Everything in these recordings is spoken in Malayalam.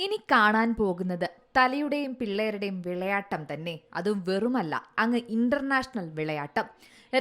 ഇനി കാണാൻ പോകുന്നത് തലയുടെയും പിള്ളേരുടെയും വിളയാട്ടം തന്നെ. അതും വെറുമല്ല, അങ്ങ് ഇന്റർനാഷണൽ വിളയാട്ടം.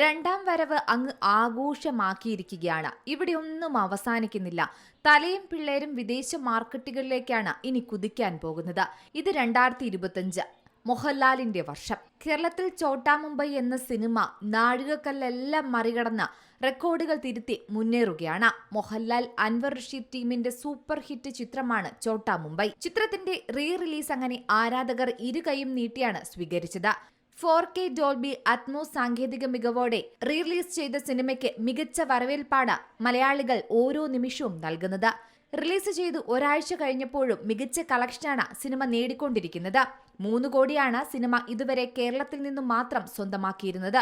രണ്ടാം വരവ് അങ്ങ് ആഘോഷമാക്കിയിരിക്കുകയാണ്. ഇവിടെ ഒന്നും അവസാനിക്കുന്നില്ല. തലയും പിള്ളേരും വിദേശ മാർക്കറ്റുകളിലേക്കാണ് ഇനി കുതിക്കാൻ പോകുന്നത്. ഇത് 2025 മോഹൻലാലിന്റെ വർഷം. കേരളത്തിൽ ചോട്ടാ മുംബൈ എന്ന സിനിമ നാഴികക്കല്ലെല്ലാം മറികടന്ന് റെക്കോർഡുകൾ തിരുത്തി മുന്നേറുകയാണ്. മോഹൻലാൽ അൻവർ റഷീദ് ടീമിന്റെ സൂപ്പർ ഹിറ്റ് ചിത്രമാണ് ചോട്ടാ മുംബൈ. ചിത്രത്തിന്റെ റിലീസ് അങ്ങനെ ആരാധകർ ഇരുകൈയും നീട്ടിയാണ് സ്വീകരിച്ചത്. 4K ഡോൾബി അറ്റ്മോസ് സാങ്കേതിക മികവോടെ റിലീസ് ചെയ്ത സിനിമയ്ക്ക് മികച്ച വരവേൽപ്പാണ് മലയാളികൾ ഓരോ നിമിഷവും നൽകുന്നത്. റിലീസ് ചെയ്ത് ഒരാഴ്ച കഴിഞ്ഞപ്പോഴും മികച്ച കളക്ഷനാണ് സിനിമ നേടിക്കൊണ്ടിരിക്കുന്നത്. 3 കോടിയാണ് സിനിമ ഇതുവരെ കേരളത്തിൽ നിന്നും മാത്രം സ്വന്തമാക്കിയിരുന്നത്.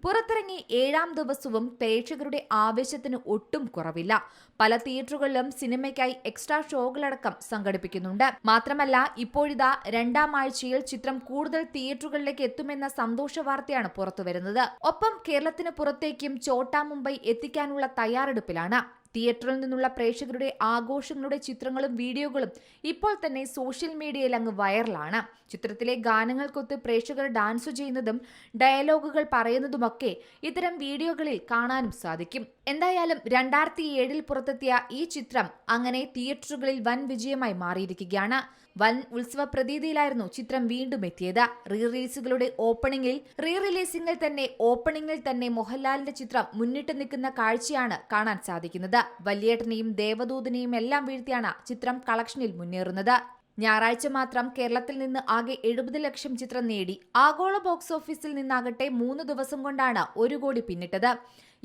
പുറത്തിറങ്ങി 7ാം ദിവസവും പ്രേക്ഷകരുടെ ആവേശത്തിന് ഒട്ടും കുറവില്ല. പല തിയേറ്ററുകളിലും സിനിമയ്ക്കായി എക്സ്ട്രാ ഷോകളടക്കം സംഘടിപ്പിക്കുന്നുണ്ട്. മാത്രമല്ല, ഇപ്പോഴിതാ 2ാം ആഴ്ചയിൽ ചിത്രം കൂടുതൽ തിയേറ്ററുകളിലേക്ക് എത്തുമെന്ന സന്തോഷ വാർത്തയാണ് പുറത്തുവരുന്നത്. ഒപ്പം കേരളത്തിന് പുറത്തേക്കും ചോട്ടാ മുംബൈ എത്തിക്കാനുള്ള തയ്യാറെടുപ്പിലാണ്. തിയേറ്ററിൽ നിന്നുള്ള പ്രേക്ഷകരുടെ ആഘോഷങ്ങളുടെ ചിത്രങ്ങളും വീഡിയോകളും ഇപ്പോൾ തന്നെ സോഷ്യൽ മീഡിയയിൽ അങ്ങ് വൈറലാണ്. ചിത്രത്തിലെ ഗാനങ്ങൾക്കൊത്ത് പ്രേക്ഷകർ ഡാൻസ് ചെയ്യുന്നതും ഡയലോഗുകൾ പറയുന്നതുമൊക്കെ ഇത്തരം വീഡിയോകളിൽ കാണാനും സാധിക്കും. എന്തായാലും 2007 പുറത്തെത്തിയ ഈ ചിത്രം അങ്ങനെ തിയേറ്ററുകളിൽ വൻ വിജയമായി മാറിയിരിക്കുകയാണ്. വൻ ഉത്സവ പ്രതീതിയിലായിരുന്നു ചിത്രം വീണ്ടും എത്തിയത്. ഓപ്പണിംഗിൽ തന്നെ മോഹൻലാലിന്റെ ചിത്രം മുന്നിട്ട് നിൽക്കുന്ന കാഴ്ചയാണ് കാണാൻ സാധിക്കുന്നത്. വല്യേട്ടനെയും ദേവദൂതനെയും എല്ലാം വീഴ്ത്തിയാണ് ചിത്രം കളക്ഷനിൽ മുന്നേറുന്നത്. ഞായറാഴ്ച മാത്രം കേരളത്തിൽ നിന്ന് ആകെ 70 ലക്ഷം ചിത്രം നേടി. ആഗോള ബോക്സ് ഓഫീസിൽ നിന്നാകട്ടെ 3 ദിവസം കൊണ്ടാണ് 1 കോടി പിന്നിട്ടത്.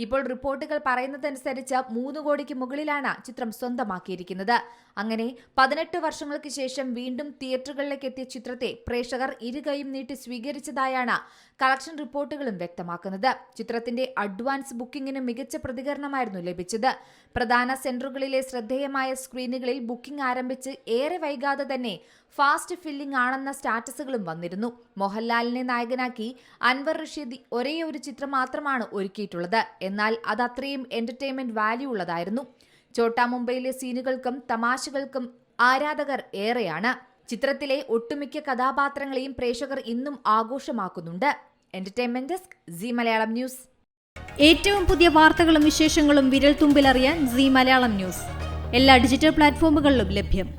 ഇപ്പോൾ റിപ്പോർട്ടുകൾ പറയുന്നതനുസരിച്ച് 3 കോടിക്ക് മുകളിലാണ് ചിത്രം സ്വന്തമാക്കിയിരിക്കുന്നത്. അങ്ങനെ 18 വർഷങ്ങൾക്ക് ശേഷം വീണ്ടും തിയേറ്ററുകളിലേക്ക് എത്തിയ ചിത്രത്തെ പ്രേക്ഷകർ ഇരുകൈയും നീട്ടി സ്വീകരിച്ചതായാണ് കളക്ഷൻ റിപ്പോർട്ടുകളും വ്യക്തമാക്കുന്നത്. ചിത്രത്തിന്റെ അഡ്വാൻസ് ബുക്കിംഗിന് മികച്ച പ്രതികരണമായിരുന്നു ലഭിച്ചത്. പ്രധാന സെന്ററുകളിലെ ശ്രദ്ധേയമായ സ്ക്രീനുകളിൽ ബുക്കിംഗ് ആരംഭിച്ച് ഏറെ വൈകാതെ തന്നെ ഫാസ്റ്റ് ഫില്ലിംഗ് ആണെന്ന സ്റ്റാറ്റസുകളും വന്നിരുന്നു. മോഹൻലാലിനെ നായകനാക്കി അൻവർ റഷീദ് ഒരേയൊരു ചിത്രം മാത്രമാണ് ഒരുക്കിയിട്ടുള്ളത്. എന്നാൽ അത് അത്രയും എന്റർടൈൻമെന്റ് വാല്യൂ ഉള്ളതായിരുന്നു. ചോട്ടാ മുംബൈയിലെ സീനുകൾക്കും തമാശകൾക്കും ആരാധകർ ഏറെയാണ്. ചിത്രത്തിലെ ഒട്ടുമിക്ക കഥാപാത്രങ്ങളെയും പ്രേക്ഷകർ ഇന്നും ആഘോഷമാക്കുന്നുണ്ട്. Entertainment desk, Zee Malayalam news. ഏറ്റവും പുതിയ വാർത്തകളും വിശേഷങ്ങളും വിരൽ തുമ്പിലറിയാൻ സീ മലയാളം ന്യൂസ് എല്ലാ ഡിജിറ്റൽ പ്ലാറ്റ്ഫോമുകളിലും ലഭ്യം.